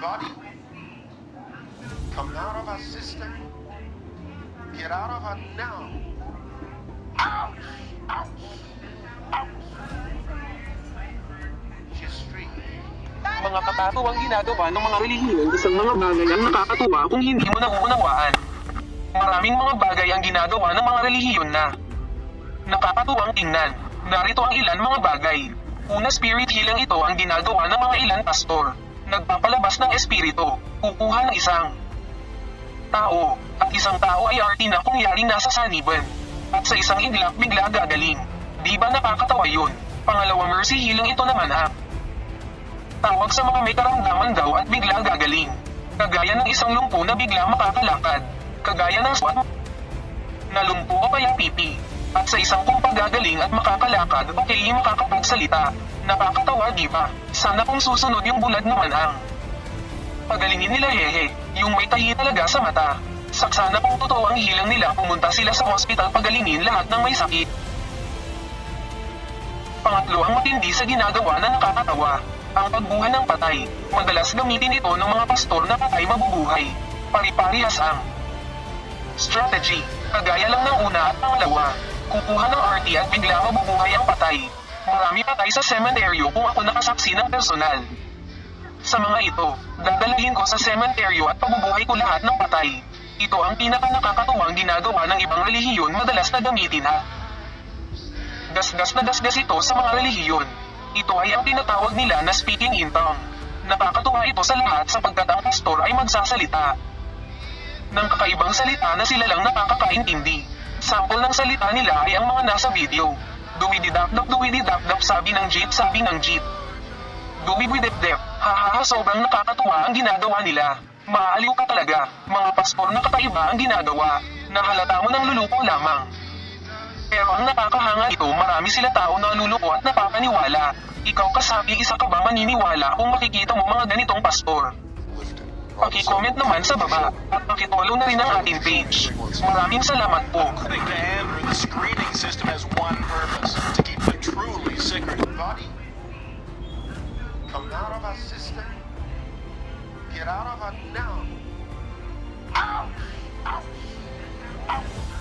body. Come out of her system. Get out of her now. Ouch! Ouch! Ouch! She's free. Mga kakatuwang ginagawa ng mga relihiyon, isang mga bagay ang nakakatuwa kung hindi mo nauunawaan. Maraming mga bagay ang ginagawa ng mga relihiyon na nakakatuwang tingnan. Narito ang ilan mga bagay. Una, spirit healing. Ito ang ginagawa ng mga ilan pastor. Nagpapalabas ng espiritu, kukuha ng isang tao, at isang tao ay arti na kung yaring nasa saniban. At sa isang iglap bigla gagaling. Di ba nakakatawa yun? Pangalawa, mercy healing. Ito naman tawag sa mga may karamdaman daw at bigla gagaling. Kagaya ng isang lumpo na bigla makakalakad. Kagaya ng SWAT na lumpo o kaya pipi. At sa isang kung paggagaling at makakalakad o kaya makakapagsalita. Nakakatawa di ba? Sana kung susunod yung bulad naman ang pagalingin nila hehe, yung may tahi talaga sa mata. Saksana kung totoo ang hilang nila, pumunta sila sa hospital pagalingin lahat ng may sakit. Pangatlo, ang matindi sa ginagawa na nakakatawa. Ang pagbuhay ng patay. Madalas gamitin ito ng mga pastor na patay mabubuhay. Pari-parihas ang strategy. Kagaya lang ng una at pangalawa. Kukuha ng RT at bigla mabubuhay ang patay. Marami patay sa sementeryo kung ako nakasaksi ng personal. Sa mga ito, dadalahin ko sa sementeryo at pabubuhay ko lahat ng patay. Ito ang pinaka-nakakatuwang ginagawa ng ibang relihiyon, madalas na gamitin Gasgas na gasgas ito sa mga relihiyon. Ito ay ang tinatawag nila na speaking in tongue. Nakakatuwa ito sa lahat sapagkat ang pastor ay magsasalita ng kakaibang salita na sila lang nakakakaintindi. Sample ng salita nila ay ang mga nasa video. Duwididap-dap, sabi ng jeep, Duwididap-dap, hahaha, sobrang nakakatuwa ang ginagawa nila. Maaaliw ka talaga, mga pastor na kakaiba ang ginagawa, na halata mo ng luluko lamang. Pero ang nakakahanga ito, marami sila tao na luluko at napapaniwala. Ikaw kasabi, isa ka ba maniniwala kung makikita mo mga ganitong pastor? Paki-comment naman sa baba, at pakitolong na rin ang ating page. Maraming salamat po. The hand or the screening system has one purpose, to keep the truly sick. Body. Come out of her system. Get out of her now. Ouch! Ouch! Ouch!